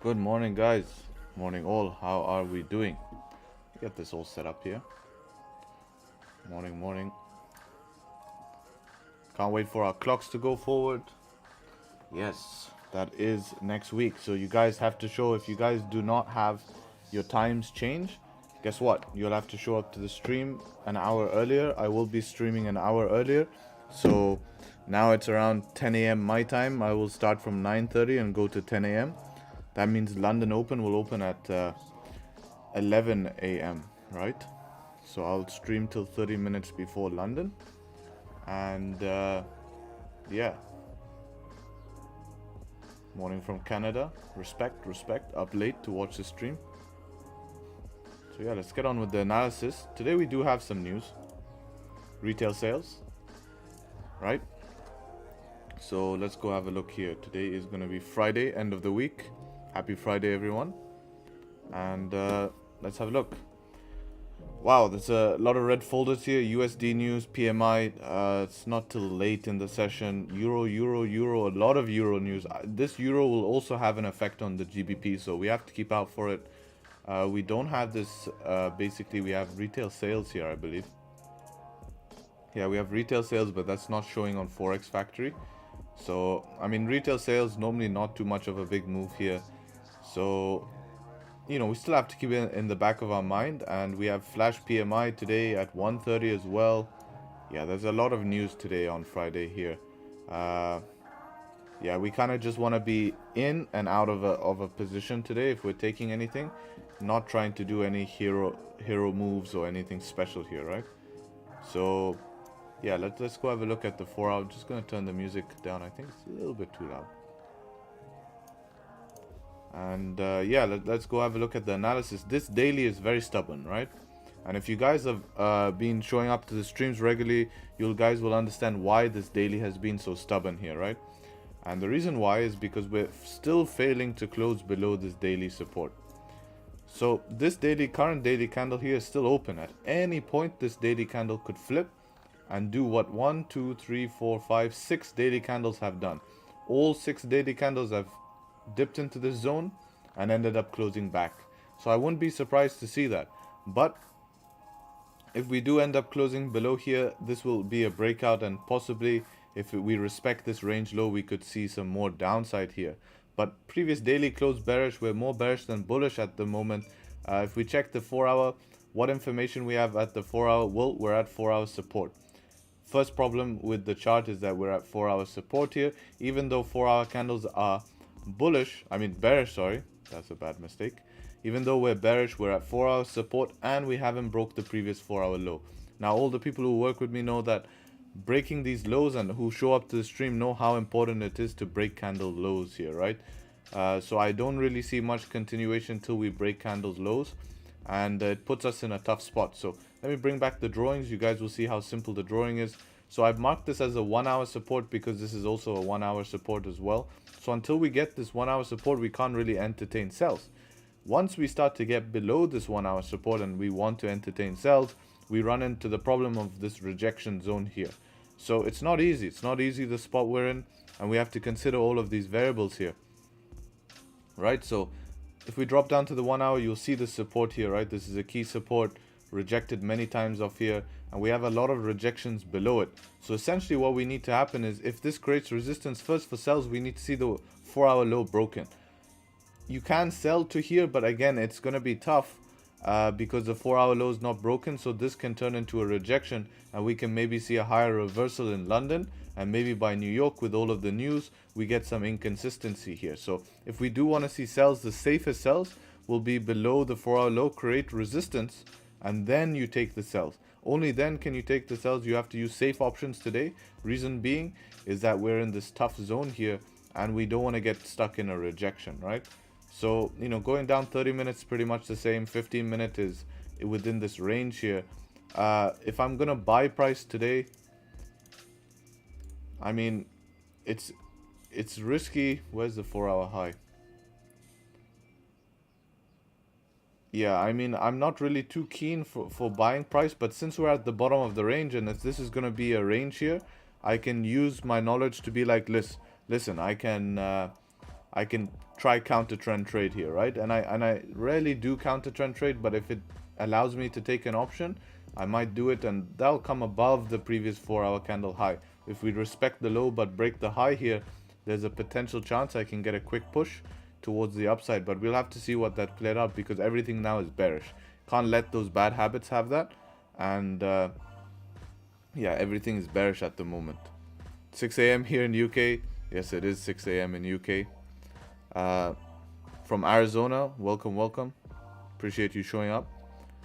Good morning, guys. Morning, all. How are we doing? Get this all set up here. Morning, morning. Can't wait for our clocks to go forward. Yes, that is next week. So you guys have to show, if you guys do not have your times change, guess what? You'll have to show up to the stream an hour earlier. I will be streaming an hour earlier. So now it's around 10 a.m. my time. I will start from 9:30 and go to 10 a.m. That means London Open will open at 11 a.m., right? So I'll stream till 30 minutes before London. And yeah. Morning from Canada. Respect, respect. Up late to watch the stream. So yeah, let's get on with the analysis. Today we do have some news. Retail sales, right? So let's go have a look here. Today is going to be Friday, end of the week. Happy Friday, everyone. And let's have a look. Wow, there's a lot of red folders here. USD news, PMI. It's not till late in the session. Euro, a lot of Euro news. This Euro will also have an effect on the GBP, so we have to keep out for it. We don't have this, basically we have retail sales here, I believe. Yeah, we have retail sales, but that's not showing on Forex Factory. So, I mean, retail sales, normally not too much of a big move here. So, you know, we still have to keep it in the back of our mind. And we have flash PMI today at 1:30 as well. Yeah, there's a lot of news today on Friday here. Yeah, we kind of just want to be in and out of a position today if we're taking anything. Not trying to do any hero moves or anything special here, right? So, yeah, let's go have a look at the 4 hour. I'm just going to turn the music down. I think it's a little bit too loud. And yeah, let's go have a look at the analysis. This daily is very stubborn, right? And if you guys have been showing up to the streams regularly, you guys will understand why this daily has been so stubborn here, right? And the reason why is because we're still failing to close below this daily support. So this current daily candle here is still open. At any point, this daily candle could flip and do what 1, 2, 3, 4, 5, 6 daily candles have done. All 6 daily candles have dipped into this zone and ended up closing back. So I wouldn't be surprised to see that. But if we do end up closing below here, this will be a breakout and possibly if we respect this range low, we could see some more downside here. But previous daily closed bearish. We're more bearish than bullish at the moment. If we check the 4 hour, what information we have at the 4 hour? Well, we're at 4 hour support. First problem with the chart is that we're at 4 hour support here. Even though 4 hour candles are bearish, sorry, that's a bad mistake. Even though we're bearish, we're at 4 hour support and we haven't broke the previous 4 hour low. Now, all the people who work with me know that breaking these lows and who show up to the stream know how important it is to break candle lows here, right? So I don't really see much continuation till we break candles lows, and it puts us in a tough spot. So let me bring back the drawings. You guys will see how simple the drawing is. So I've marked this as a 1 hour support because this is also a 1 hour support as well. So until we get this 1 hour support, we can't really entertain sells. Once we start to get below this 1 hour support and we want to entertain sells, we run into the problem of this rejection zone here. So it's not easy. It's not easy, the spot we're in, and we have to consider all of these variables here, right? So if we drop down to the 1 hour, you'll see the support here, right? This is a key support, rejected many times off here, and we have a lot of rejections below it. So essentially what we need to happen is, if this creates resistance first for sells, we need to see the 4 hour low broken. You can sell to here, but again, it's going to be tough because the 4 hour low is not broken. So this can turn into a rejection, and we can maybe see a higher reversal in London, and maybe by New York with all of the news, we get some inconsistency here. So if we do want to see sells, the safest sells will be below the 4 hour low, create resistance, and then you take the sells. Only then can you take the sells. You have to use safe options today. Reason being is that we're in this tough zone here, and we don't want to get stuck in a rejection, right? So, you know, going down 30 minutes, pretty much the same. 15 minute is within this range here. If I'm going to buy price today, I mean, it's risky. Where's the 4 hour high? Yeah, I mean, I'm not really too keen for buying price, but since we're at the bottom of the range, and if this is going to be a range here, I can use my knowledge to be like, listen, I can try counter trend trade here, right? And I rarely do counter trend trade, but if it allows me to take an option, I might do it, and that'll come above the previous 4 hour candle high. If we respect the low but break the high here, there's a potential chance I can get a quick push towards the upside, but we'll have to see what that played out, because everything now is bearish. Can't let those bad habits have that, and yeah, everything is bearish at the moment. 6 a.m. here in UK. Yes, it is 6 a.m. in UK. From Arizona, welcome. Appreciate you showing up.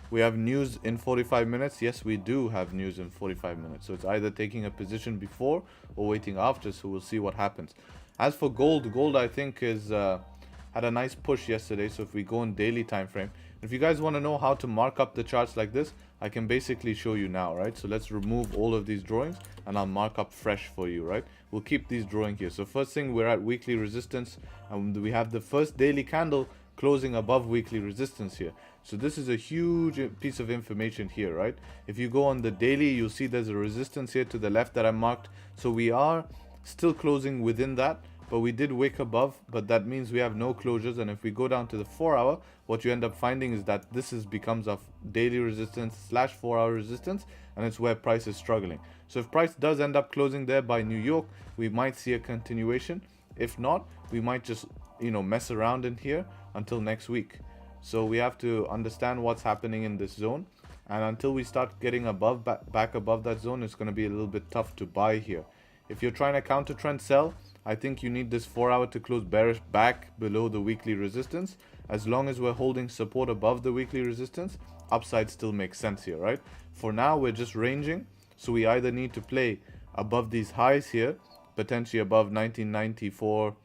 We have news in 45 minutes. Yes, we do have news in 45 minutes. So it's either taking a position before or waiting after. So we'll see what happens. As for gold I think is had a nice push yesterday. So if we go in daily time frame, if you guys want to know how to mark up the charts like this, I can basically show you now, right? So let's remove all of these drawings and I'll mark up fresh for you, right? We'll keep these drawing here. So first thing, we're at weekly resistance, and we have the first daily candle closing above weekly resistance here. So this is a huge piece of information here, right? If you go on the daily, you'll see there's a resistance here to the left that I marked. So we are still closing within that, but we did wick above, but that means we have no closures. And if we go down to the 4 hour, what you end up finding is that this becomes a daily resistance / 4 hour resistance, and it's where price is struggling. So if price does end up closing there by New York, we might see a continuation. If not, we might just, you know, mess around in here until next week. So we have to understand what's happening in this zone, and until we start getting above back above that zone, it's going to be a little bit tough to buy here. If you're trying to counter trend sell, I think you need this 4 hour to close bearish back below the weekly resistance. As long as we're holding support above the weekly resistance, upside still makes sense here, right? For now, we're just ranging, so we either need to play above these highs here, potentially above 1994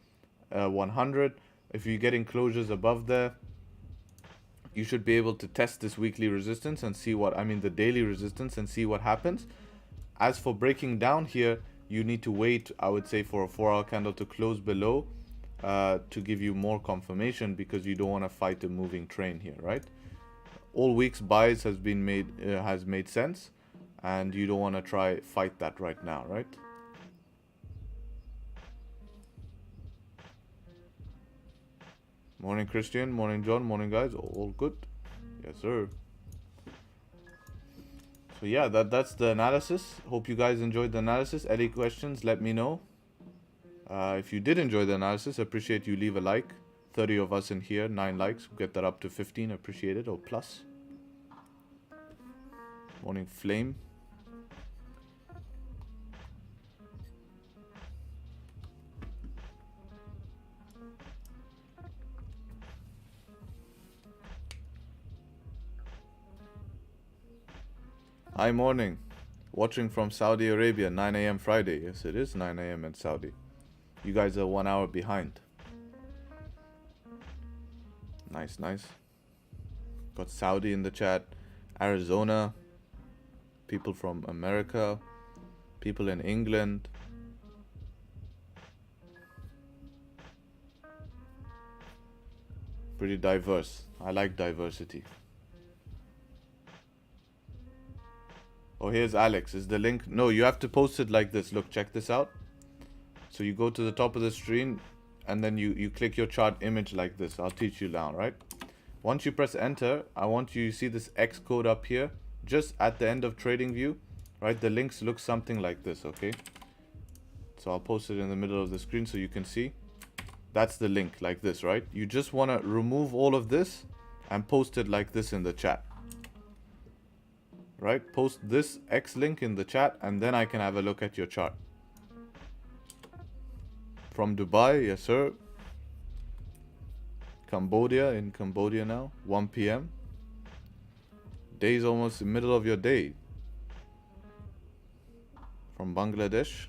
100. If you're getting closures above there, you should be able to test this weekly resistance and see what, the daily resistance, and see what happens. As for breaking down here, you need to wait, I would say, for a 4 hour candle to close below to give you more confirmation, because you don't want to fight a moving train here, right? All week's buys has made sense, and you don't want to try fight that right now, right? Morning Christian, morning John, morning guys, all good? Yes sir. So yeah, that's the analysis. Hope you guys enjoyed the analysis. Any questions, let me know. If you did enjoy the analysis, appreciate you leave a like. 30 of us in here, 9 likes. We'll get that up to 15, appreciate it, or plus. Morning flame. Hi, morning. Watching from Saudi Arabia, 9 a.m. Friday. Yes, it is 9 a.m. in Saudi. You guys are 1 hour behind. Nice, nice. Got Saudi in the chat, Arizona, people from America, people in England. Pretty diverse. I like diversity. Oh, here's Alex. Is the link? No, you have to post it like this. Look, check this out. So you go to the top of the screen and then you click your chart image like this. I'll teach you now, right? Once you press enter, I want you to see this X code up here, just at the end of Tradingview, right? The links look something like this, okay? So I'll post it in the middle of the screen so you can see. That's the link like this, right? You just want to remove all of this and post it like this in the chat. Right? Post this X link in the chat and then I can have a look at your chart. From Dubai, yes sir. Cambodia, in Cambodia now, 1 p.m. Day's almost the middle of your day. From Bangladesh.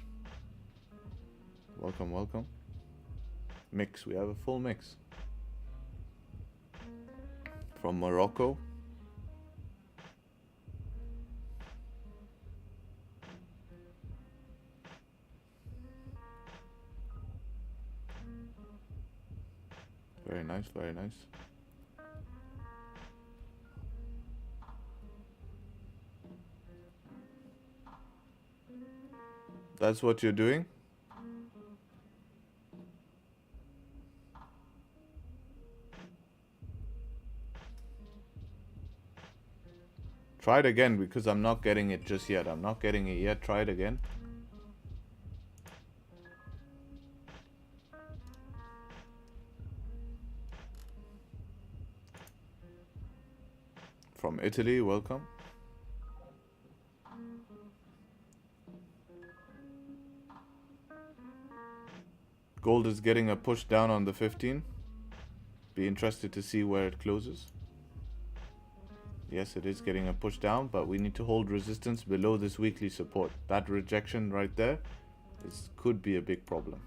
Welcome, welcome. Mix, we have a full mix. From Morocco. Very nice, very nice. That's what you're doing? Try it again because I'm not getting it just yet. I'm not getting it yet. Try it again. From Italy, welcome. Gold is getting a push down on the 15. Be interested to see where it closes. Yes, it is getting a push down, but we need to hold resistance below this weekly support. That rejection right there could be a big problem.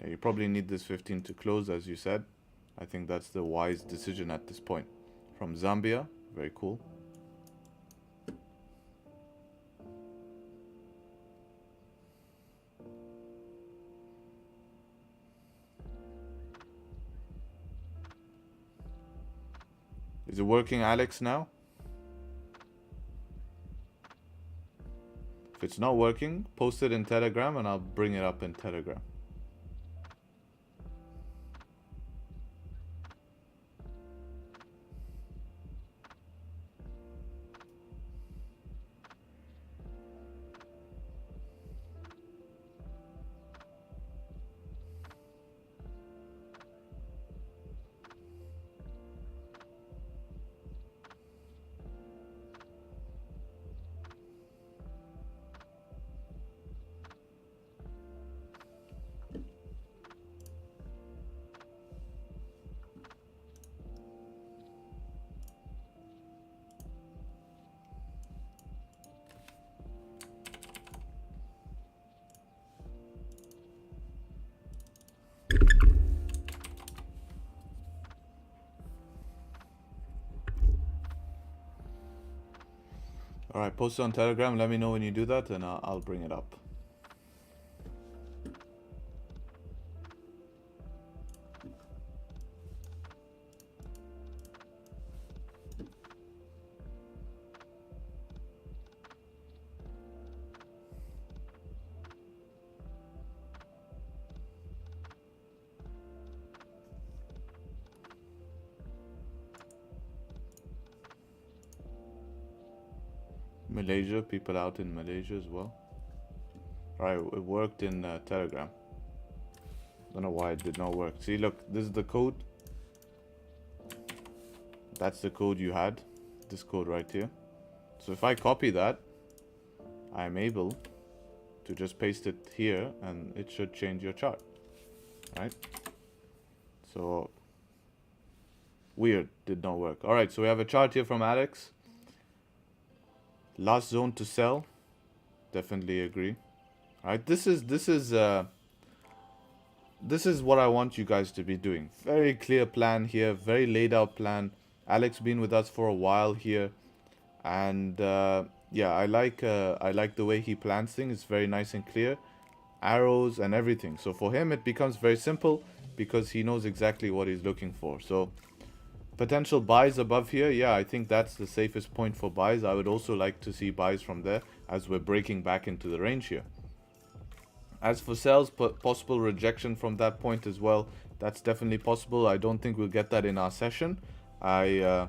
Yeah, you probably need this 15 to close, as you said. I think that's the wise decision at this point. From Zambia, very cool. Is it working, Alex, now? If it's not working, post it in Telegram and I'll bring it up in Telegram. Alright, post it on Telegram. Let me know when you do that and I'll bring it up. Malaysia, people out in Malaysia as well. Right, it worked in Telegram. Don't know why it did not work. See, look, this is the code. That's the code you had. This code right here. So if I copy that, I'm able to just paste it here and it should change your chart. Right? So weird, did not work. Alright, so we have a chart here from Alex. Last zone to sell. Definitely agree. Alright, this is what I want you guys to be doing. Very clear plan here, very laid out plan. Alex been with us for a while here, and yeah, I like the way he plans things. It's very nice and clear, arrows and everything. So for him, it becomes very simple because he knows exactly what he's looking for. So potential buys above here, yeah, I think that's the safest point for buys. I would also like to see buys from there as we're breaking back into the range here. As for sells, possible rejection from that point as well. That's definitely possible. I don't think we'll get that in our session. I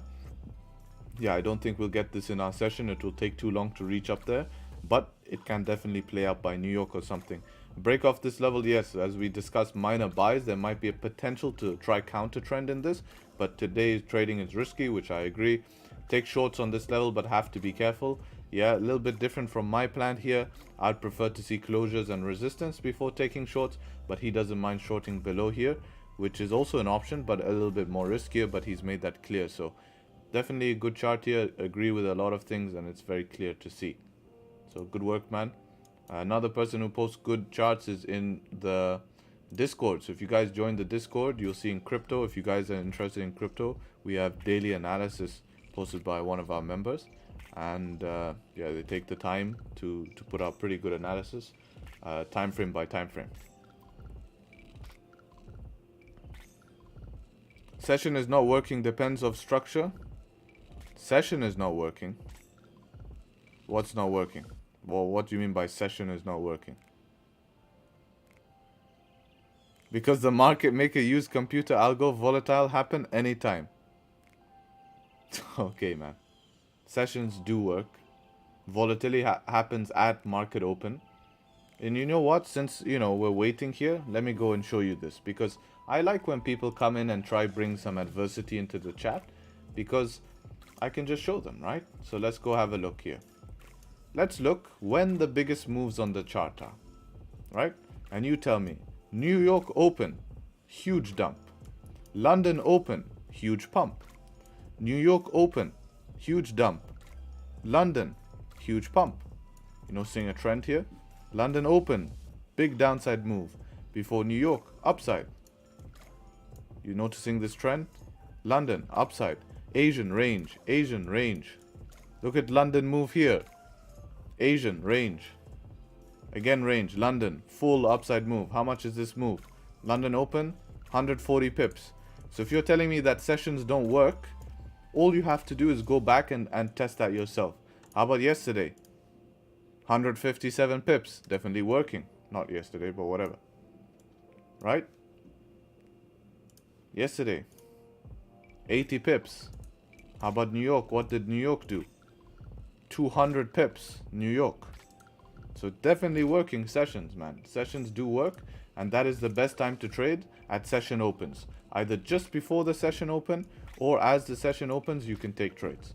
don't think we'll get this in our session. It will take too long to reach up there, but it can definitely play out by New York or something. Break off this level, yes, as we discussed minor buys, there might be a potential to try counter trend in this, but today's trading is risky, which I agree. Take shorts on this level, but have to be careful. Yeah, a little bit different from my plan here. I'd prefer to see closures and resistance before taking shorts, but he doesn't mind shorting below here, which is also an option, but a little bit more riskier, but he's made that clear. So definitely a good chart here. Agree with a lot of things, and it's very clear to see. So good work, man. Another person who posts good charts is in the Discord. So if you guys join the Discord, you'll see in crypto. If you guys are interested in crypto, we have daily analysis posted by one of our members. And yeah, they take the time to put out pretty good analysis, time frame by time frame. Session is not working, depends of structure. Session is not working. What's not working? Well, what do you mean by session is not working? Because the market maker use computer algo, volatile happen anytime. Okay, man. Sessions do work. Volatility happens at market open. And you know what? Since, you know, we're waiting here, let me go and show you this. Because I like when people come in and try bring some adversity into the chat. Because I can just show them, right? So let's go have a look here. Let's look when the biggest moves on the chart are. Right? And you tell me. New York open, huge dump. London open, huge pump. New York open, huge dump. London, huge pump. You know, seeing a trend here. London open, big downside move. Before New York, upside. You noticing this trend? London, upside. Asian range, Asian range. Look at London move here. Asian range. Again range, London, full upside move. How much is this move? London open, 140 pips. So if you're telling me that sessions don't work, all you have to do is go back and test that yourself. How about yesterday? 157 pips, definitely working. Not yesterday, but whatever. Right? Yesterday, 80 pips. How about New York? What did New York do? 200 pips, New York. So definitely working sessions, man. Sessions do work, and that is the best time to trade at session opens. Either just before the session open, or as the session opens, you can take trades.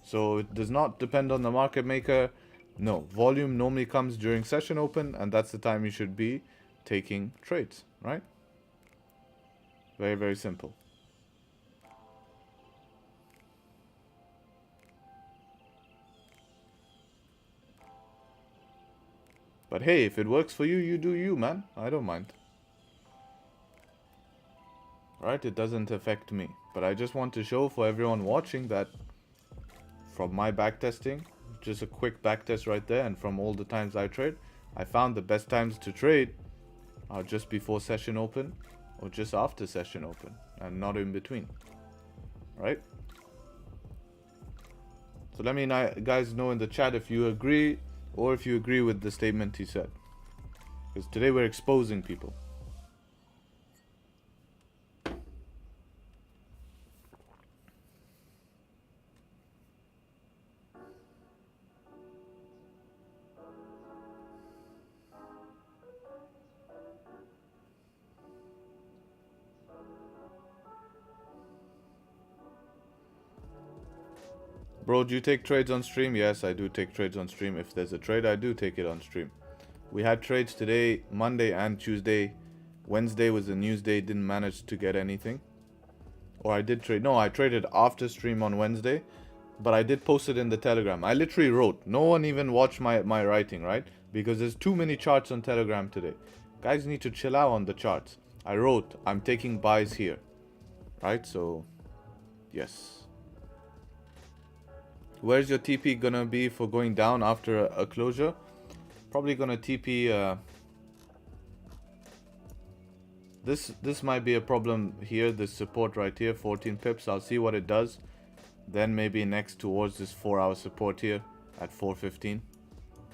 So it does not depend on the market maker. No, volume normally comes during session open, and that's the time you should be taking trades, right? Very, very simple. But hey, if it works for you, you do you, man. I don't mind. Right? It doesn't affect me. But I just want to show for everyone watching that from my backtesting, just a quick backtest right there, and from all the times I trade, I found the best times to trade are just before session open or just after session open, and not in between. Right? So let me guys know in the chat if you agree or if you agree with the statement he said. Because today we're exposing people. Bro, do you take trades on stream? Yes, I do take trades on stream. If there's a trade, I do take it on stream. We had trades today, Monday and Tuesday. Wednesday was a news day, didn't manage to get anything. Or I did trade. No, I traded after stream on Wednesday, but I did post it in the Telegram. I literally wrote. No one even watched my writing, right? Because there's too many charts on Telegram today. Guys need to chill out on the charts. I wrote, I'm taking buys here. Right? So, yes. Where's your TP gonna be for going down after a closure? Probably gonna TP... This might be a problem here, this support right here, 14 pips. I'll see what it does. Then maybe next towards this 4-hour support here at 415.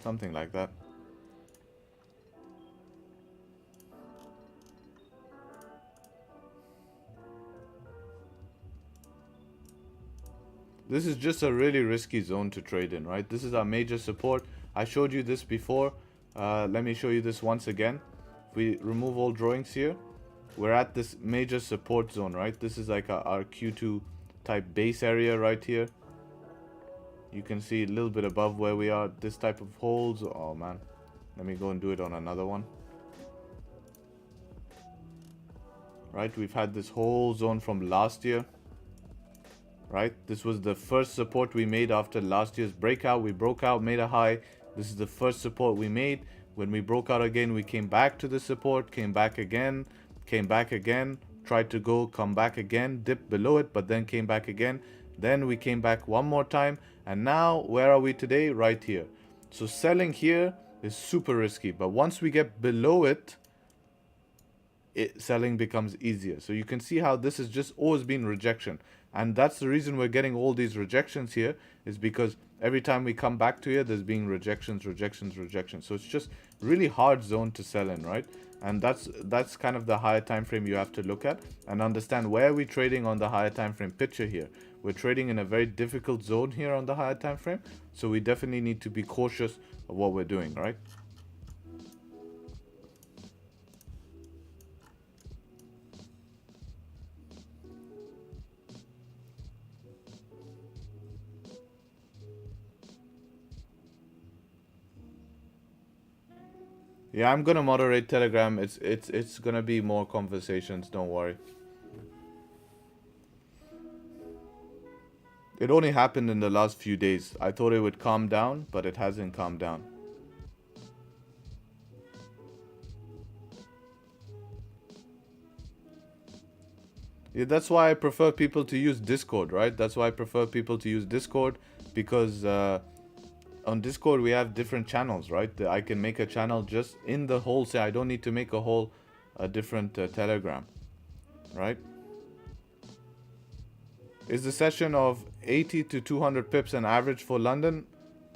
Something like that. This is just a really risky zone to trade in, right? This is our major support. I showed you this before. Let me show you this once again. If we remove all drawings here, we're at this major support zone, right? This is like our Q2 type base area right here. You can see a little bit above where we are. This type of holds. Oh man, let me go and do it on another one. Right, we've had this whole zone from last year. Right, this was the first support we made after last year's breakout. We broke out, made a high. This is the first support we made. When we broke out again, we came back to the support, came back again, tried to go, come back again, dipped below it, but then came back again. Then we came back one more time, and now where are we today? Right here. So selling here is super risky, but once we get below it, selling becomes easier. So you can see how this has just always been rejection, and that's the reason we're getting all these rejections here, is because every time we come back to here, there's being rejections. So it's just really hard zone to sell in, right? And that's kind of the higher time frame you have to look at and understand where we're trading on the higher time frame picture here. We're trading in a very difficult zone here on the higher time frame, so we definitely need to be cautious of what we're doing, right? Yeah, I'm gonna moderate Telegram. It's gonna be more conversations, don't worry. It only happened in the last few days. I thought it would calm down, but it hasn't calmed down. Yeah, that's why I prefer people to use Discord, right? That's why I prefer people to use Discord, because on Discord we have different channels, right? I can make a channel just in the whole I don't need to make a whole different Telegram, right? Is the session of 80 to 200 pips an average for London,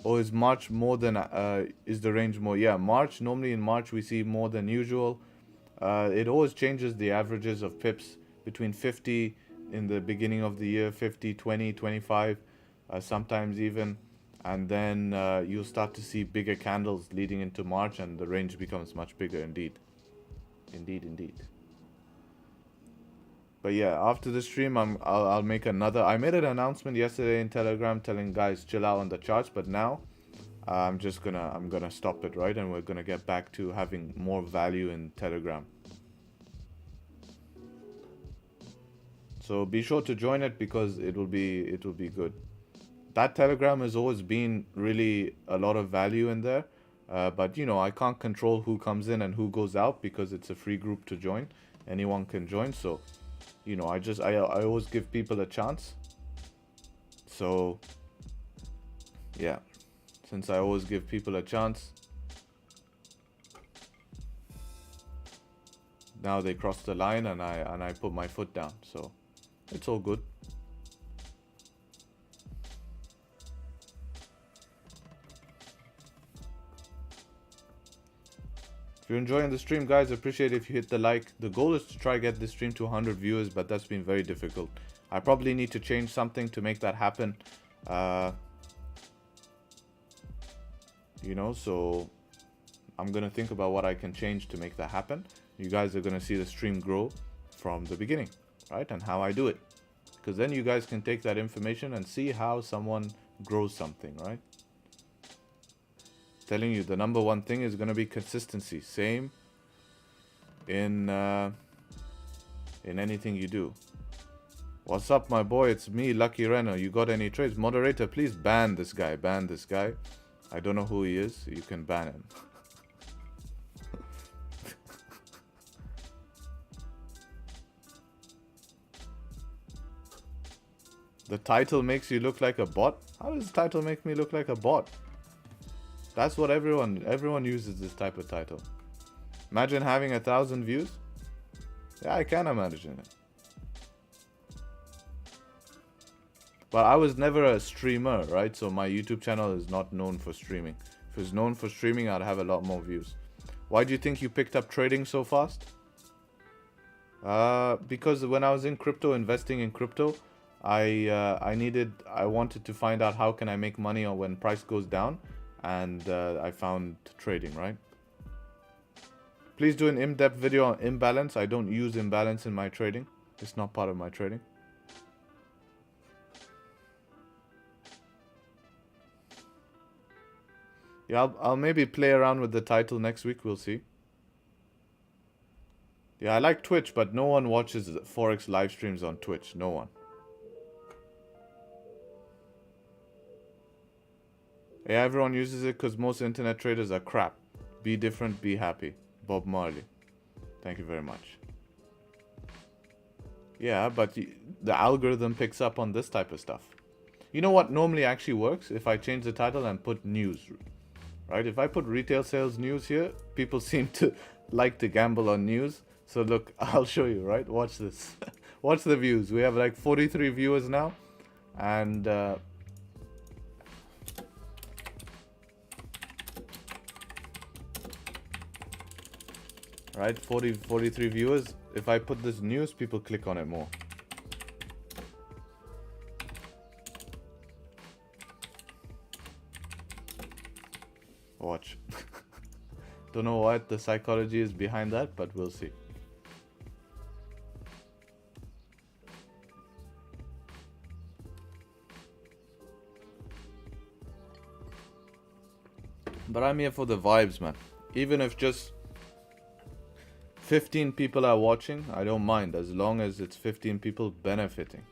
or is March more than is the range more? Yeah, March, normally in March we see more than usual. It always changes the averages of pips between 50 in the beginning of the year, 50, 20, 25, sometimes even. And then you'll start to see bigger candles leading into March, and the range becomes much bigger indeed. Indeed. But yeah, after the stream, I'll make another. I made an announcement yesterday in Telegram telling guys chill out on the charts, but now I'm gonna stop it, right? And we're gonna get back to having more value in Telegram. So be sure to join it, because it will be good. That Telegram has always been really a lot of value in there, but you know, I can't control who comes in and who goes out, because it's a free group to join. Anyone can join, so you know, I always give people a chance. So yeah, since I always give people a chance, now they cross the line and I put my foot down, so it's all good. If you're enjoying the stream, guys, appreciate if you hit the like. The goal is to try get this stream to 100 viewers, but that's been very difficult. I probably need to change something to make that happen. You know, so I'm gonna think about what I can change to make that happen. You guys are gonna see the stream grow from the beginning, right? And how I do it, because then you guys can take that information and see how someone grows something, right? Telling you the number one thing is going to be consistency. Same in anything you do. What's up, my boy? It's me, Lucky Reno. You got any trades? Moderator, please ban this guy. Ban this guy. I don't know who he is. You can ban him. The title makes you look like a bot? How does the title make me look like a bot? That's what everyone uses this type of title. Imagine having 1,000 views. Yeah, I can imagine it. But I was never a streamer, right? So my YouTube channel is not known for streaming. If it was known for streaming, I'd have a lot more views. Why do you think you picked up trading so fast? Because when I was in crypto, investing in crypto, I wanted to find out how can I make money when price goes down, and I found trading, right? Please do an in-depth video on imbalance. I don't use imbalance in my trading. It's not part of my trading. Yeah, I'll maybe play around with the title next week. We'll see. Yeah, I like Twitch, but no one watches Forex live streams on Twitch. No one. Yeah, everyone uses it because most internet traders are crap. Be different, be happy. Bob Marley. Thank you very much. Yeah, but the algorithm picks up on this type of stuff. You know what normally actually works? If I change the title and put news. Right? If I put retail sales news here, people seem to like to gamble on news. So look, I'll show you, right? Watch this. Watch the views. We have like 43 viewers now. And right, 43 viewers. If I put this news, people click on it more. Watch. Don't know what the psychology is behind that, but we'll see. But I'm here for the vibes, man. Even if just 15 people are watching, I don't mind, as long as it's 15 people benefiting.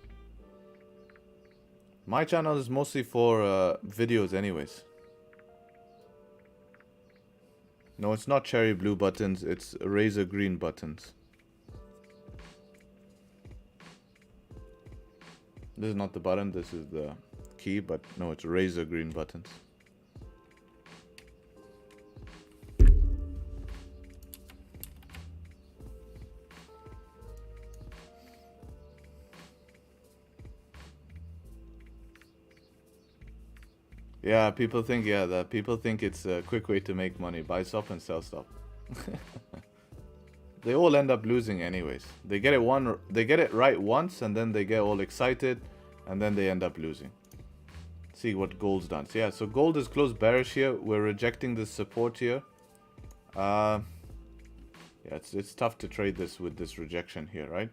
My channel is mostly for videos anyways. No, it's not cherry blue buttons, it's razor green buttons. This is not the button, this is the key, but no, it's razor green buttons. Yeah, people think it's a quick way to make money. Buy stop and sell stop. They all end up losing anyways. They get it right once and then they get all excited and then they end up losing. See what gold's done. So yeah, so gold is closed bearish here. We're rejecting this support here. Yeah, it's tough to trade this with this rejection here, right?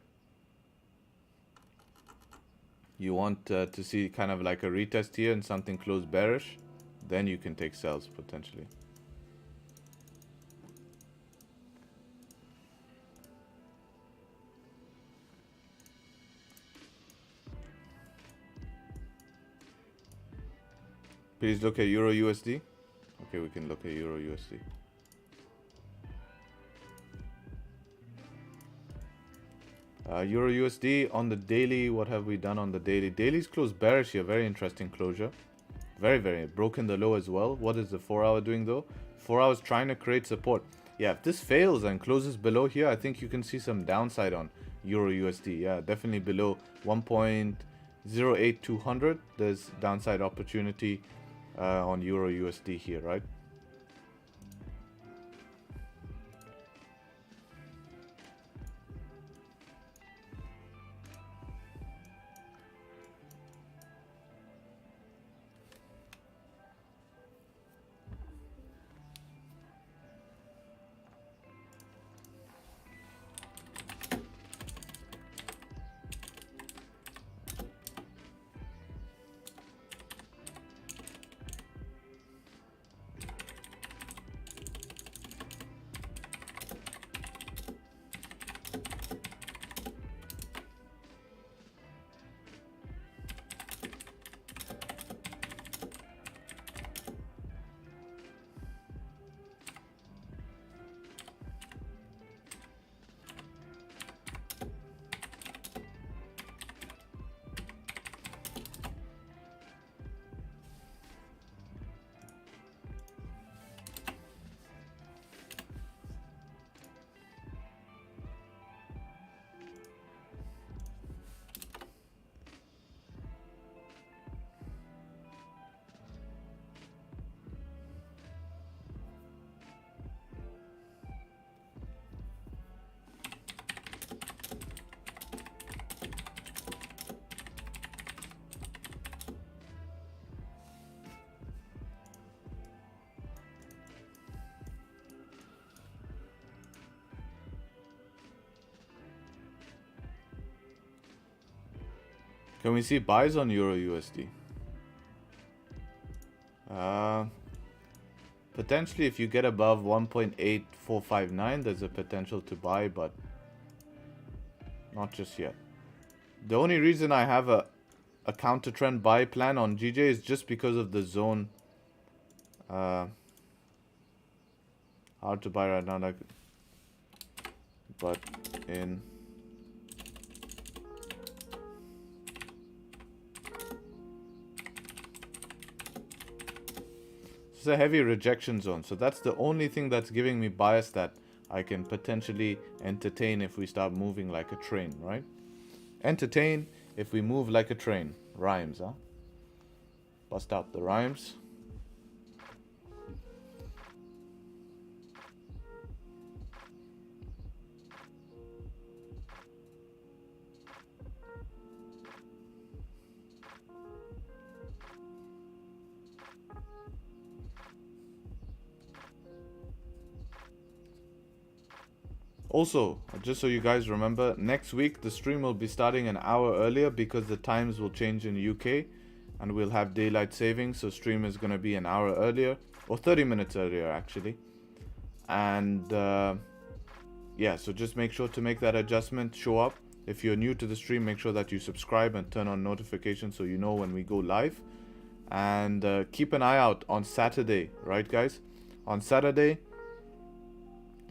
You want to see kind of like a retest here and something close bearish, then you can take sells potentially. Please look at Euro USD. Okay, we can look at Euro USD. Euro USD on the daily, what have we done on the daily? Daily's closed bearish here, very interesting closure. Very broken the low as well. What is the 4 hour doing though? 4 hours trying to create support. Yeah, if this fails and closes below here, I think you can see some downside on Euro USD. Yeah, definitely below 1.08200. There's downside opportunity on Euro USD here, right? Can we see buys on Euro USD? Potentially, if you get above 1.8459, there's a potential to buy, but not just yet. The only reason I have a counter trend buy plan on GJ is just because of the zone. Hard to buy right now, like, but in it's a heavy rejection zone, so that's the only thing that's giving me bias that I can potentially entertain if we start moving like a train, right? Entertain if we move like a train. Rhymes, huh? Bust out the rhymes. Also, just so you guys remember, next week the stream will be starting an hour earlier because the times will change in UK and we'll have daylight savings, so stream is going to be an hour earlier, or 30 minutes earlier actually. And yeah, so just make sure to make that adjustment show up. If you're new to the stream, make sure that you subscribe and turn on notifications so you know when we go live. And keep an eye out on Saturday, right guys? On Saturday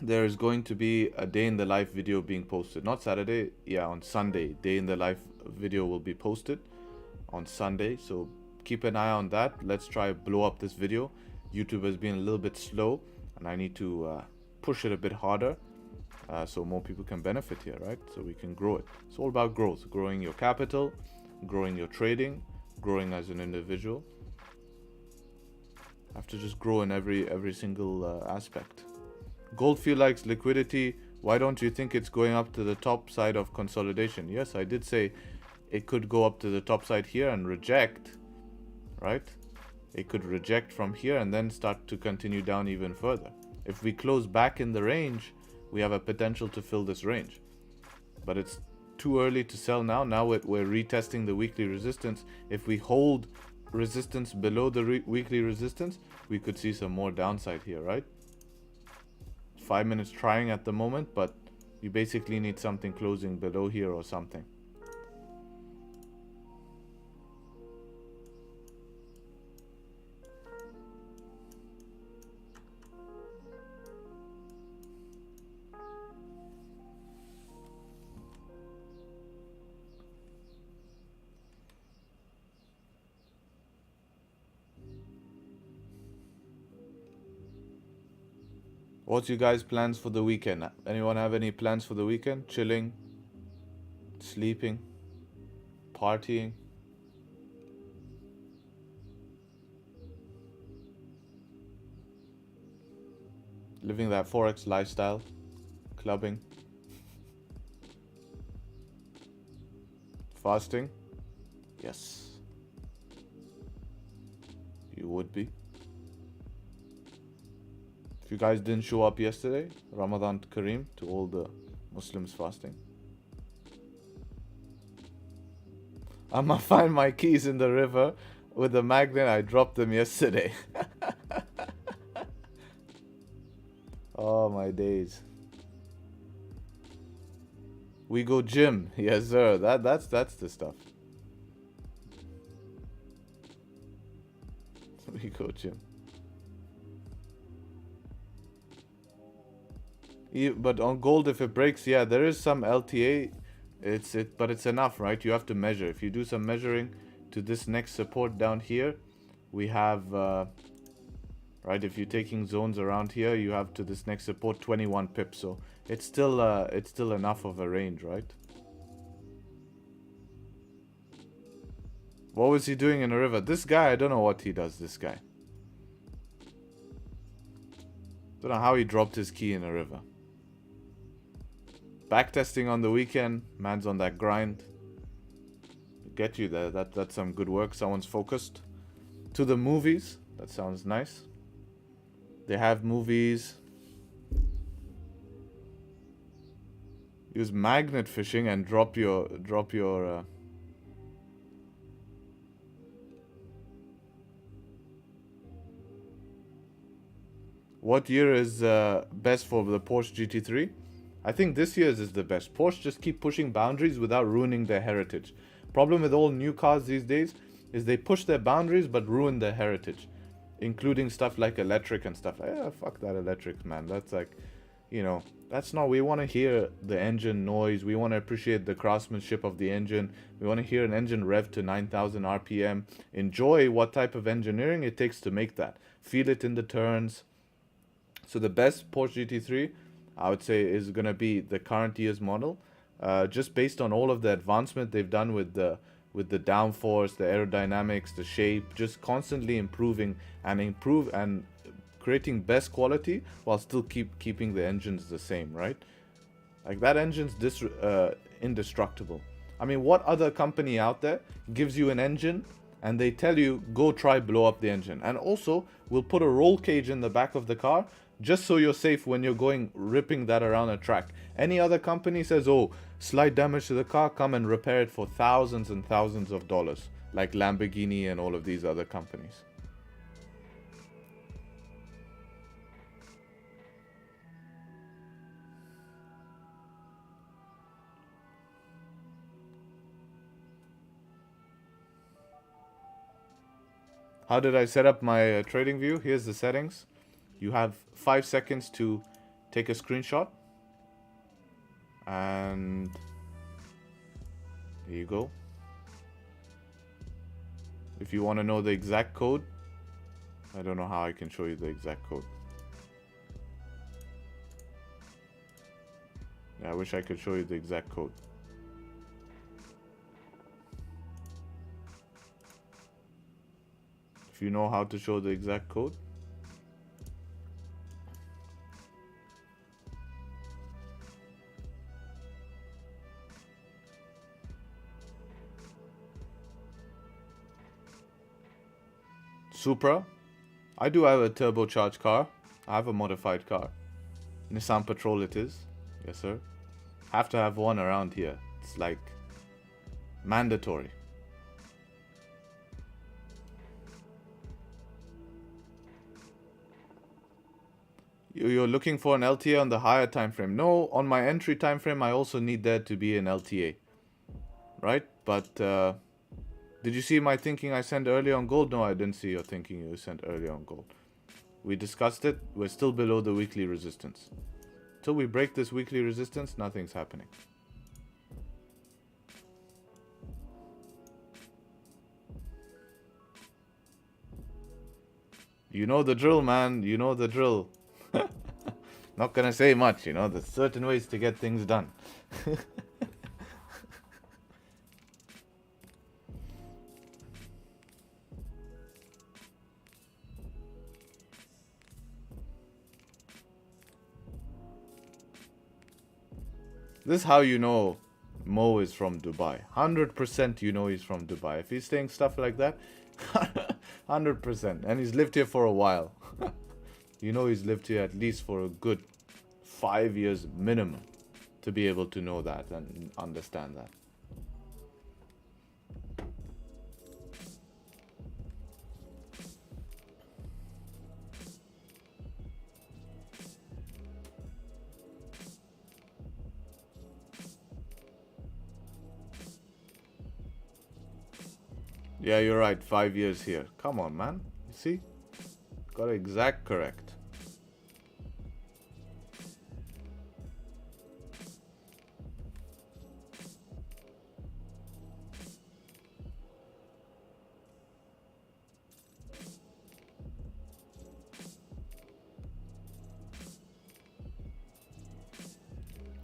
there is going to be a day in the life video being posted. Not Saturday, yeah, on Sunday. Day in the life video will be posted on Sunday. So keep an eye on that. Let's try blow up this video. YouTube has been a little bit slow and I need to push it a bit harder so more people can benefit here, right? So we can grow it. It's all about growth. Growing your capital, growing your trading, growing as an individual. Have to just grow in every single aspect. Gold feel likes liquidity. Why don't you think it's going up to the top side of consolidation? Yes, I did say it could go up to the top side here and reject, right? It could reject from here and then start to continue down even further. If we close back in the range, we have a potential to fill this range. But it's too early to sell now. Now we're retesting the weekly resistance. If we hold resistance below the weekly resistance, we could see some more downside here, right? 5 minutes trying at the moment, but you basically need something closing below here or something. What's you guys' plans for the weekend? Anyone have any plans for the weekend? Chilling? Sleeping? Partying? Living that Forex lifestyle? Clubbing? Fasting? Yes. You would be. If you guys didn't show up yesterday, Ramadan Kareem to all the Muslims fasting. I'ma find my keys in the river with a magnet. I dropped them yesterday. Oh my days. We go gym. Yes sir. That's the stuff. We go gym. But on gold, if it breaks, yeah, there is some LTA. But it's enough, right? You have to measure. If you do some measuring to this next support down here, we have, right? If you're taking zones around here, you have to this next support 21 pips. So it's still enough of a range, right? What was he doing in a river? This guy, I don't know what he does. This guy. Don't know how he dropped his key in a river. Backtesting on the weekend, man's on that grind. Get you there. That's some good work. Someone's focused. To the movies. That sounds nice. They have movies. Use magnet fishing and drop your What year is best for the Porsche GT3? I think this year's is the best. Porsche just keep pushing boundaries without ruining their heritage. Problem with all new cars these days is they push their boundaries but ruin their heritage, including stuff like electric and stuff. Yeah, fuck that electric, man. That's like, you know, that's not. We want to hear the engine noise. We want to appreciate the craftsmanship of the engine. We want to hear an engine rev to 9,000 RPM. Enjoy what type of engineering it takes to make that. Feel it in the turns. So the best Porsche GT3, I would say, is going to be the current year's model, just based on all of the advancement they've done with the downforce, the aerodynamics, the shape, just constantly improving and creating best quality while still keeping the engines the same, right? Like that engine's indestructible. I mean, what other company out there gives you an engine and they tell you go try blow up the engine, and also we'll put a roll cage in the back of the car just so you're safe when you're going ripping that around a track? Any other company says, oh, slight damage to the car, come and repair it for thousands and thousands of dollars, like Lamborghini and all of these other companies. How did I set up my trading view? Here's the settings. You have 5 seconds to take a screenshot. And here you go. If you want to know the exact code, I don't know how I can show you the exact code. Yeah, I wish I could show you the exact code. If you know how to show the exact code. Supra. I do have a turbocharged car. I have a modified car. Nissan Patrol it is. Yes, sir. Have to have one around here. It's like mandatory. You're looking for an LTA on the higher time frame. No, on my entry time frame, I also need there to be an LTA. Right? But did you see my thinking I sent earlier on gold? No, I didn't see your thinking you sent earlier on gold. We discussed it. We're still below the weekly resistance. Till we break this weekly resistance, nothing's happening. You know the drill, man. You know the drill. Not gonna say much, you know. There's certain ways to get things done. This is how you know Mo is from Dubai. 100% you know he's from Dubai. If he's saying stuff like that, 100%. And he's lived here for a while. You know he's lived here at least for a good 5 years minimum to be able to know that and understand that. Yeah, you're right. 5 years here. Come on, man. You see? Got it exact correct.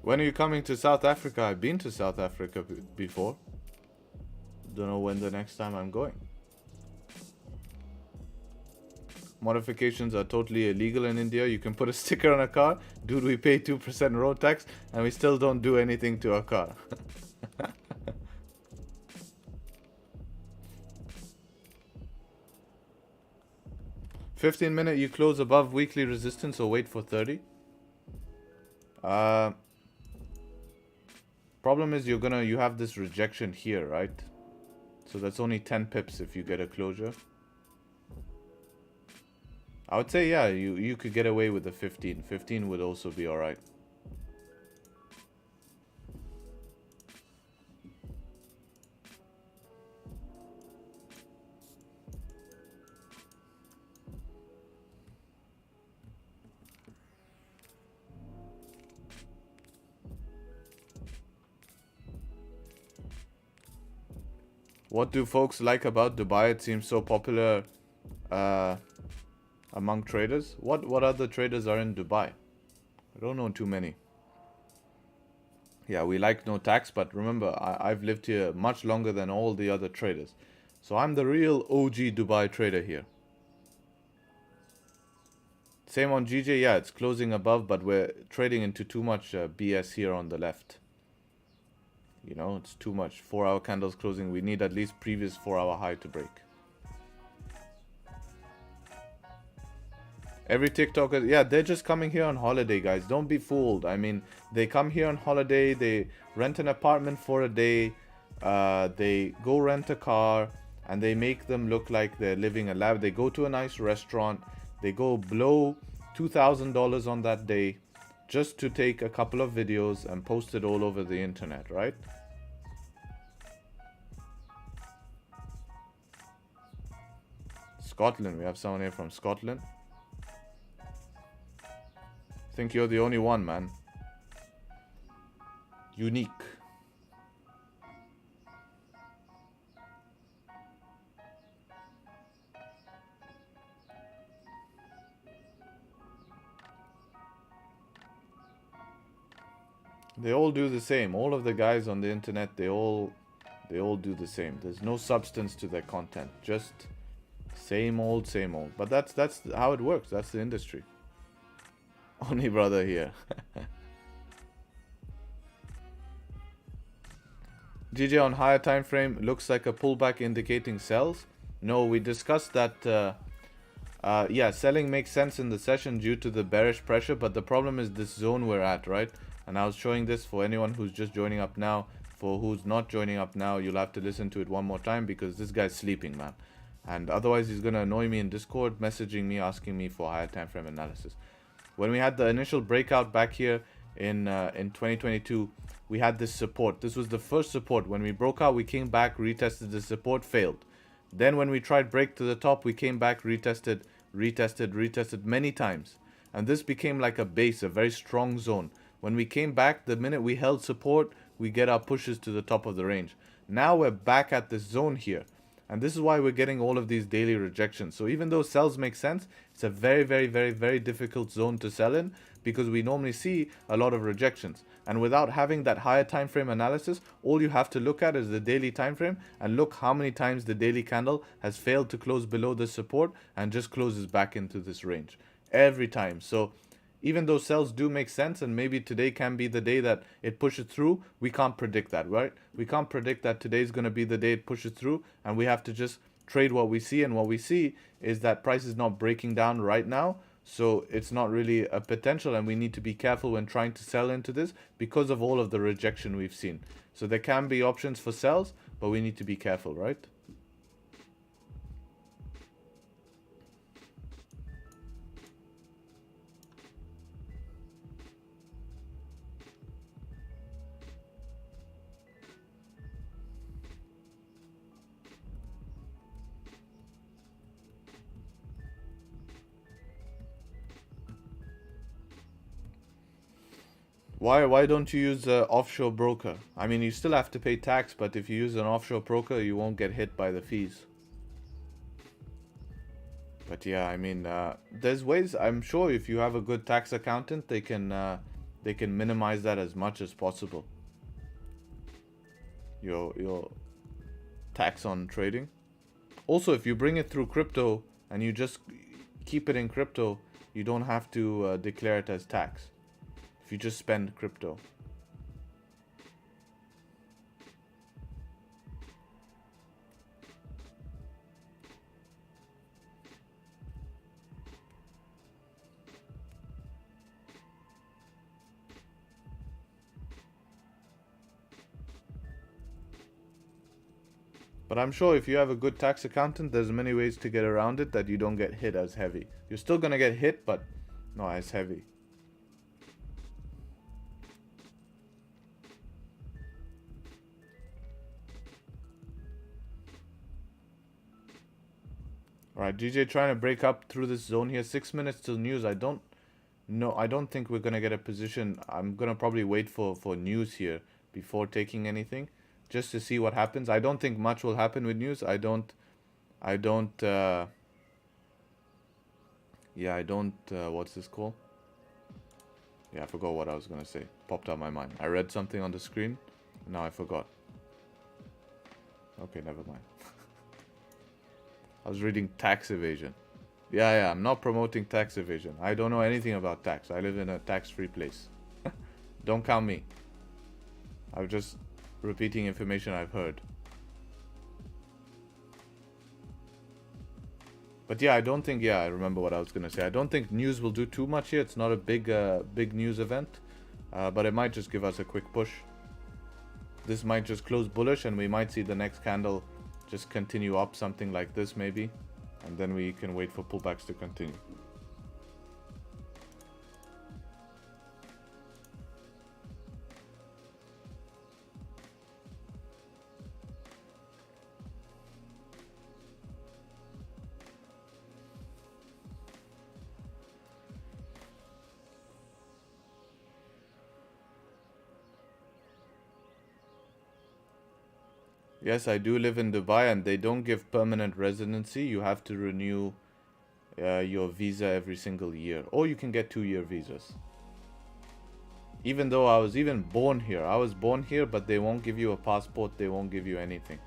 When are you coming to South Africa? I've been to South Africa before. Don't know when the next time I'm going. Modifications are totally illegal in India. You can put a sticker on a car. Dude, we pay 2% road tax and we still don't do anything to our car. 15-minute you close above weekly resistance or wait for 30. Problem is you have this rejection here, right? So that's only 10 pips if you get a closure. I would say, yeah, you could get away with the 15. 15 would also be alright. What do folks like about Dubai? It seems so popular among traders. What other traders are in Dubai? I don't know too many. Yeah, we like no tax, but remember, I've lived here much longer than all the other traders. So I'm the real OG Dubai trader here. Same on GJ, yeah, it's closing above, but we're trading into too much BS here on the left. You know, it's too much. 4-hour candles closing. We need at least previous 4-hour high to break. Every TikToker, yeah, they're just coming here on holiday, guys. Don't be fooled. I mean, they come here on holiday. They rent an apartment for a day. They go rent a car. And they make them look like they're living a life. They go to a nice restaurant. They go blow $2,000 on that day just to take a couple of videos and post it all over the internet, right? Scotland, we have someone here from Scotland. I think you're the only one, man. Unique. They all do the same. All of the guys on the internet, they all do the same. There's no substance to their content. Just same old, same old. But that's how it works. That's the industry. Only brother here. GJ on higher time frame looks like a pullback indicating sells. No, we discussed that. Yeah, selling makes sense in the session due to the bearish pressure, but the problem is this zone we're at, right? And I was showing this for anyone who's just joining up now. For who's not joining up now, you'll have to listen to it one more time because this guy's sleeping, man. And otherwise, he's gonna annoy me in Discord, messaging me, asking me for higher time frame analysis. When we had the initial breakout back here in 2022, we had this support. This was the first support. When we broke out, we came back, retested the support, failed. Then when we tried break to the top, we came back, retested many times. And this became like a base, a very strong zone. When we came back, the minute we held support, we get our pushes to the top of the range. Now we're back at this zone here. And this is why we're getting all of these daily rejections. So even though sells make sense, it's a very, very, very, very difficult zone to sell in because we normally see a lot of rejections. And without having that higher time frame analysis, all you have to look at is the daily time frame and look how many times the daily candle has failed to close below the support and just closes back into this range every time. So even though sells do make sense and maybe today can be the day that it pushes through, we can't predict that, right? We can't predict that today's going to be the day it pushes through, and we have to just trade what we see. And what we see is that price is not breaking down right now, so it's not really a potential, and we need to be careful when trying to sell into this because of all of the rejection we've seen. So there can be options for sells, but we need to be careful, right? Why don't you use an offshore broker? I mean, you still have to pay tax, but if you use an offshore broker, you won't get hit by the fees. But yeah, I mean, there's ways. I'm sure if you have a good tax accountant, they can minimize that as much as possible. Your tax on trading. Also, if you bring it through crypto and you just keep it in crypto, you don't have to declare it as tax. If you just spend crypto. But I'm sure if you have a good tax accountant, there's many ways to get around it that you don't get hit as heavy. You're still gonna get hit, but not as heavy. Alright, GJ trying to break up through this zone here. 6 minutes till news. I don't think we're gonna get a position. I'm gonna probably wait for news here before taking anything, just to see what happens. I don't think much will happen with news. I don't what's this called? Yeah, I forgot what I was gonna say. Popped out my mind. I read something on the screen. Now I forgot. Okay, never mind. I was reading tax evasion. Yeah, I'm not promoting tax evasion. I don't know anything about tax. I live in a tax-free place. Don't count me. I'm just repeating information I've heard. But yeah, I don't think, I remember what I was gonna say. I don't think news will do too much here. It's not a big news event. But it might just give us a quick push. This might just close bullish and we might see the next candle just continue up, something like this maybe. And then we can wait for pullbacks to continue. Yes, I do live in Dubai and they don't give permanent residency. You have to renew your visa every single year. Or you can get 2-year visas. Even though I was even born here. I was born here, but they won't give you a passport. They won't give you anything.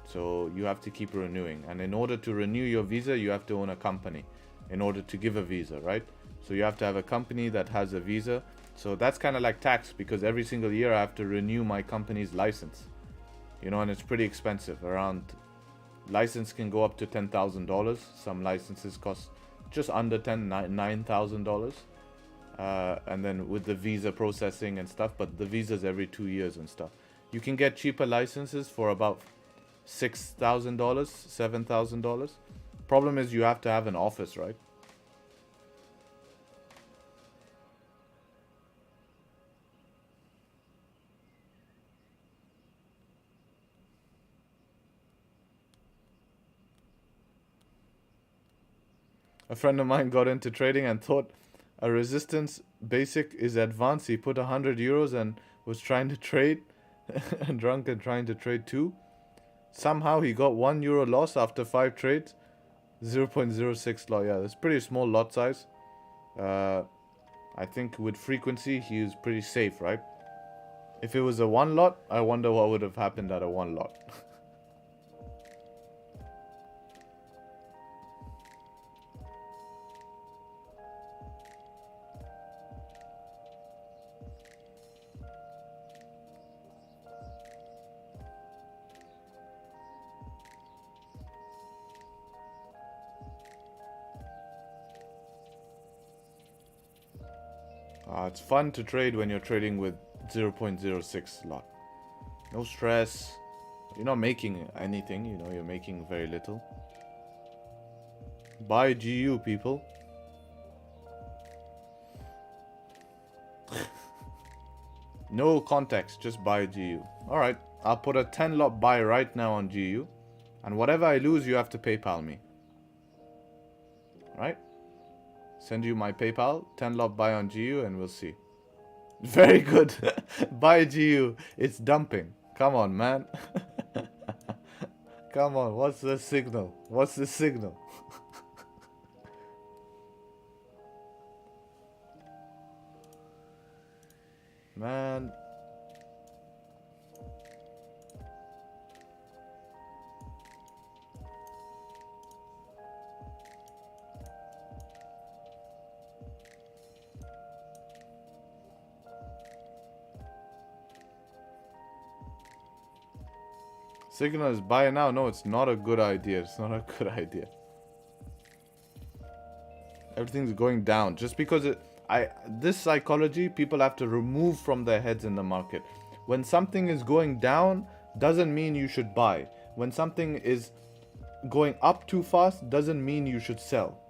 So you have to keep renewing. And in order to renew your visa, you have to own a company in order to give a visa, right? So you have to have a company that has a visa. So that's kind of like tax, because every single year I have to renew my company's license. You know, and it's pretty expensive. License can go up to $10,000. Some licenses cost just under $9,000. And then with the visa processing and stuff, but the visa's every 2 years and stuff. You can get cheaper licenses for about $6,000, $7,000. Problem is you have to have an office, right? A friend of mine got into trading and thought a resistance basic is advanced. He put 100 euros and was trying to trade and drunk and trying to trade too. Somehow he got €1 loss after 5 trades. 0.06 lot. Yeah, that's pretty small lot size. I think with frequency he is pretty safe, right? If it was a 1 lot, I wonder what would have happened at a 1 lot. It's fun to trade when you're trading with 0.06 lot. No stress. You're not making anything, you know, you're making very little. Buy GU, people. No context, just buy GU. Alright, I'll put a 10 lot buy right now on GU. And whatever I lose, you have to PayPal me. Right? Send you my PayPal, 10 lot buy on GU, and we'll see. Very good. Buy GU. It's dumping. Come on, man. Come on, what's the signal? What's the signal? Man. Signal is buy now. No, it's not a good idea. It's not a good idea. Everything's going down. Just because this psychology, people have to remove from their heads in the market. When something is going down, doesn't mean you should buy. when something is going up too fast doesn't mean you should sell,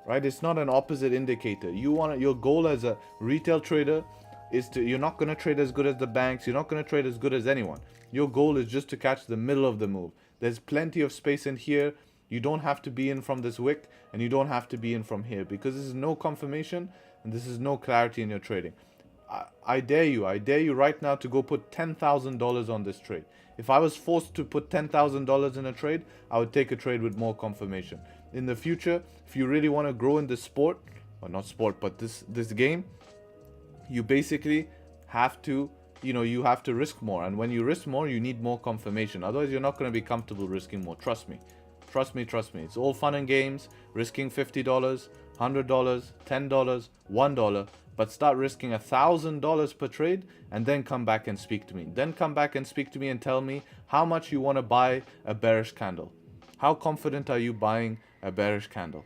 right? It's not an opposite indicator. Your goal as a retail trader is you're not going to trade as good as the banks. You're not going to trade as good as anyone. Your goal is just to catch the middle of the move. There's plenty of space in here. You don't have to be in from this wick, and you don't have to be in from here, because this is no confirmation and this is no clarity in your trading. I dare you right now to go put $10,000 on this trade. If I was forced to put $10,000 in a trade, I would take a trade with more confirmation. In the future, if you really want to grow in this sport, or not sport, but this game, you basically have to, you have to risk more. And when you risk more, you need more confirmation. Otherwise, you're not going to be comfortable risking more. Trust me. Trust me. It's all fun and games, risking $50, $100, $10, $1. But start risking $1,000 per trade and then come back and speak to me. Then come back and speak to me and tell me how much you want to buy a bearish candle. How confident are you buying a bearish candle?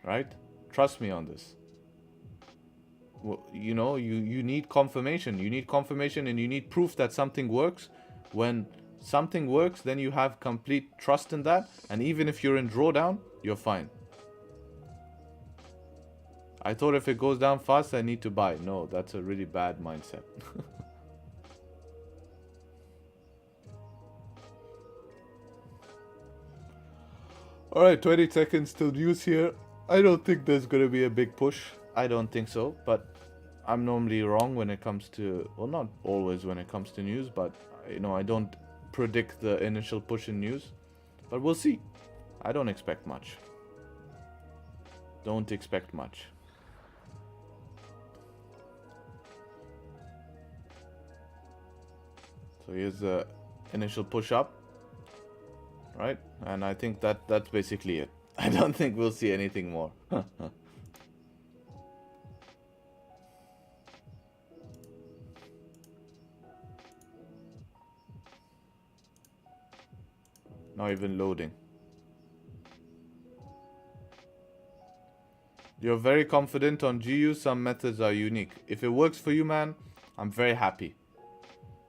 Right? Trust me on this. Well, you need confirmation. You need confirmation and you need proof that something works. When something works, then you have complete trust in that. And even if you're in drawdown, you're fine. I thought if it goes down fast, I need to buy. No, that's a really bad mindset. Alright, 20 seconds till news here. I don't think there's going to be a big push. I don't think so. But I'm normally wrong when it comes to... Well, not always when it comes to news. But, I don't predict the initial push in news. But we'll see. I don't expect much. Don't expect much. So here's the initial push up, right? And I think that's basically it. I don't think we'll see anything more. Not even loading. You're very confident on GU. Some methods are unique. If it works for you, man, I'm very happy.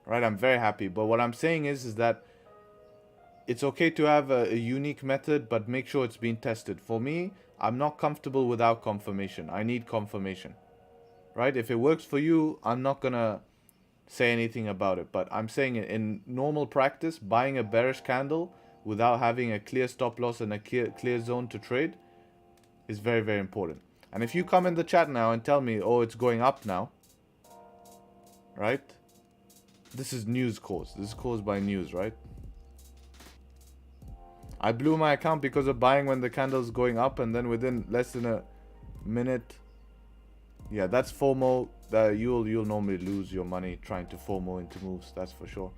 Right, I'm very happy. But what I'm saying is that it's okay to have a unique method, but make sure it's been tested. For me, I'm not comfortable without confirmation. I need confirmation. Right? If it works for you, I'm not going to say anything about it. But I'm saying in normal practice, buying a bearish candle without having a clear stop loss and a clear zone to trade is very, very important. And if you come in the chat now and tell me, oh, it's going up now, right? This is news caused. This is caused by news, right? I blew my account because of buying when the candle's going up, and then within less than a minute. Yeah, that's FOMO. That you'll normally lose your money trying to FOMO into moves. That's for sure.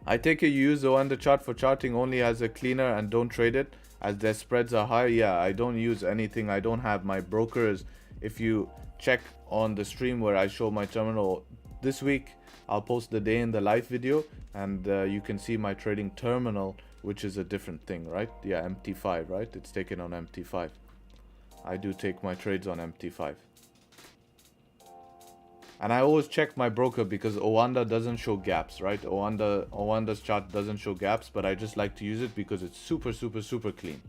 I take it you use the under chart for charting only as a cleaner and don't trade it as their spreads are high. Yeah, I don't use anything. I don't have my brokers. If you check on the stream where I show my terminal this week, I'll post the day in the live video, and you can see my trading terminal, which is a different thing, right? Yeah, MT5, right? It's taken on MT5. I do take my trades on MT5. And I always check my broker because Oanda doesn't show gaps, right? Oanda's chart doesn't show gaps, but I just like to use it because it's super, super, super clean.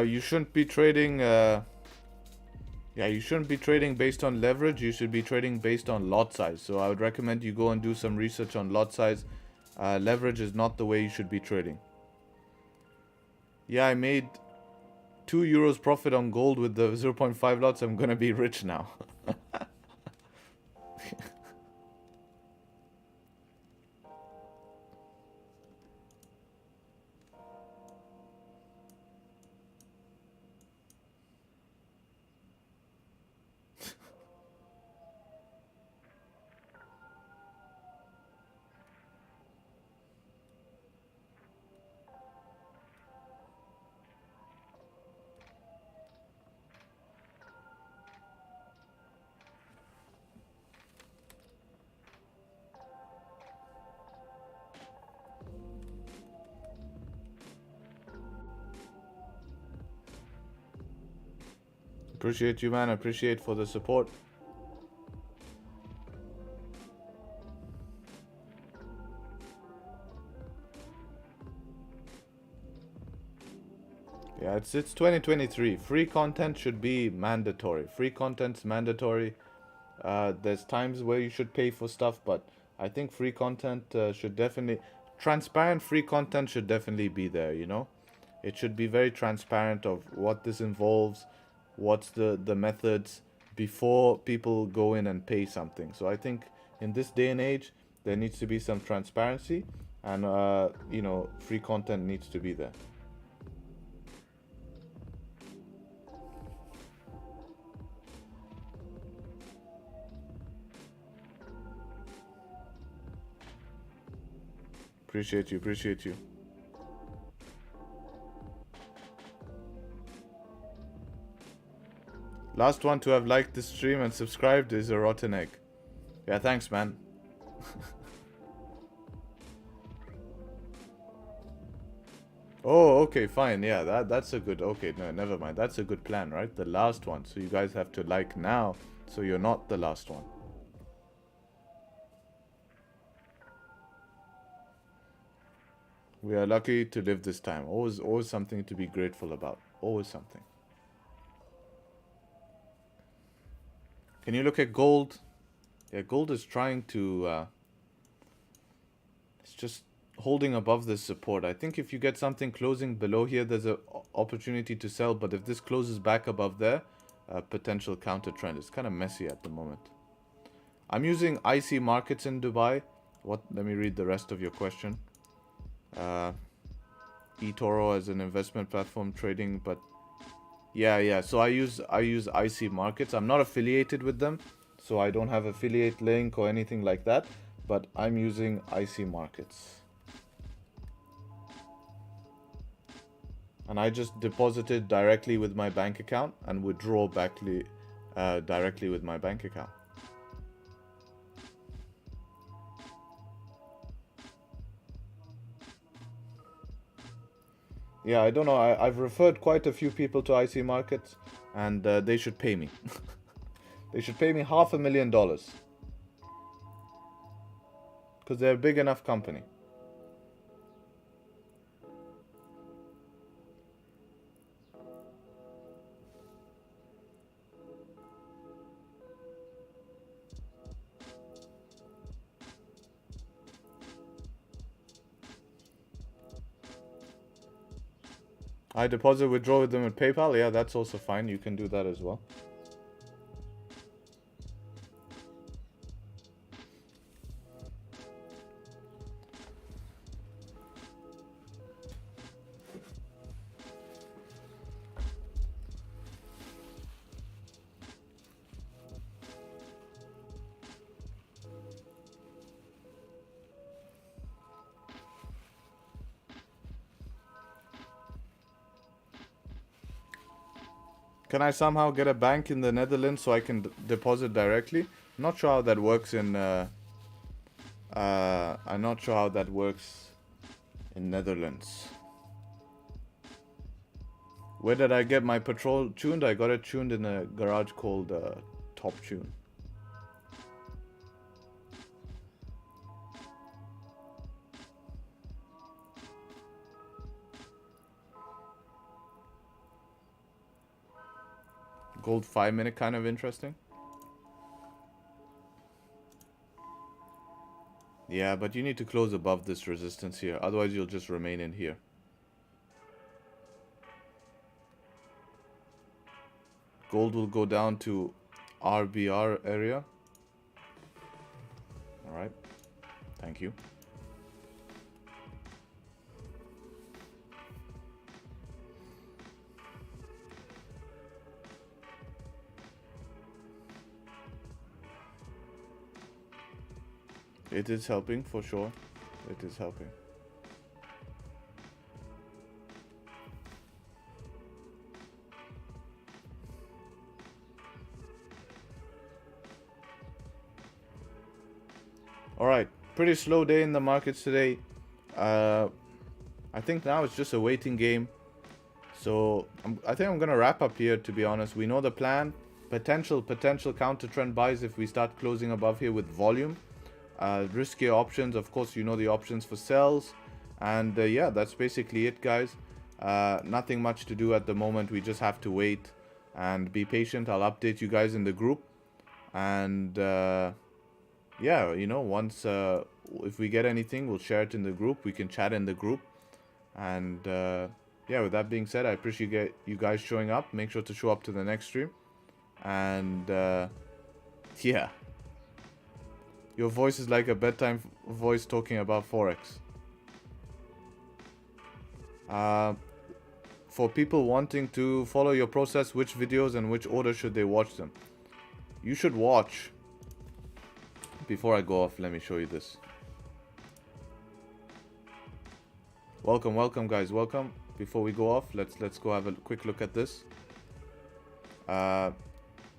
You shouldn't be trading you shouldn't be trading based on leverage. You should be trading based on lot size. So I would recommend you go and do some research on lot size. Leverage is not the way you should be trading. Yeah, I made €2 profit on gold with the 0.5 lots. I'm gonna be rich now. Appreciate you, man. Appreciate for the support. Yeah, it's 2023. Free content should be mandatory. Free content's mandatory. There's times where you should pay for stuff, but I think free content should definitely... Transparent free content should definitely be there, you know? It should be very transparent of what this involves, what's the methods, before people go in and pay something. So I think in this day and age, there needs to be some transparency, and, you know, free content needs to be there. Appreciate you, appreciate you. Last one to have liked this stream and subscribed is a rotten egg. Yeah, thanks, man. Oh, okay, fine. Yeah, that's a good... Okay, no, never mind. That's a good plan, right? The last one. So you guys have to like now, so you're not the last one. We are lucky to live this time. Always something to be grateful about. Always something. Can you look at gold? Yeah, gold is trying to... it's just holding above this support. I think if you get something closing below here, there's an opportunity to sell. But if this closes back above there, potential counter trend. It's kind of messy at the moment. I'm using IC markets in Dubai. What? Let me read the rest of your question. eToro as an investment platform trading, but yeah. So I use IC markets. I'm not affiliated with them, so I don't have affiliate link or anything like that. But I'm using IC markets. And I just deposited directly with my bank account and withdraw back directly with my bank account. Yeah, I don't know. I've referred quite a few people to IC markets, and they should pay me. They should pay me $500,000. Because they're a big enough company. I deposit, withdraw with them at PayPal. Yeah, that's also fine. You can do that as well. Can I somehow get a bank in the Netherlands so I can deposit directly? I'm not sure how that works in... I'm not sure how that works in Netherlands. Where did I get my Patrol tuned? I got it tuned in a garage called Top Tune. Gold 5-minute kind of interesting. Yeah, but you need to close above this resistance here. Otherwise, you'll just remain in here. Gold will go down to RBR area. All right. Thank you. It is helping for sure. It is helping. All right, pretty slow day in the markets today. I think now it's just a waiting game. So I think I'm going to wrap up here, to be honest. We know the plan. Potential counter trend buys if we start closing above here with volume. Riskier options, of course, you know the options for sells. And yeah, that's basically it, guys. Nothing much to do at the moment. We just have to wait and be patient. I'll update you guys in the group. And yeah, you know, once if we get anything, we'll share it in the group. We can chat in the group. And yeah, with that being said, I appreciate you guys showing up. Make sure to show up to the next stream. And yeah, your voice is like a bedtime voice talking about Forex. For people wanting to follow your process, which videos and which order should they watch them? You should watch. Before I go off, let me show you this. Welcome guys, welcome. Before we go off, let's go have a quick look at this.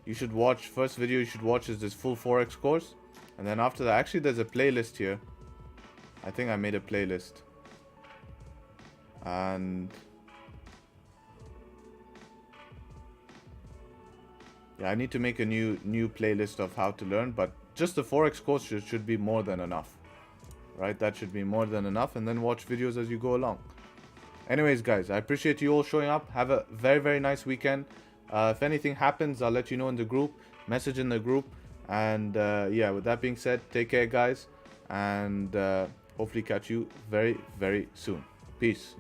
You should watch, first video you should watch is this full Forex course. And then after that, actually there's a playlist here. I think I made a playlist. And yeah, I need to make a new playlist of how to learn, but just the Forex course should be more than enough. Right, that should be more than enough, and then watch videos as you go along. Anyways, guys, I appreciate you all showing up. Have a very nice weekend. If anything happens, I'll let you know in the group, message in the group. And yeah, with that being said, take care, guys, and hopefully catch you very soon. Peace.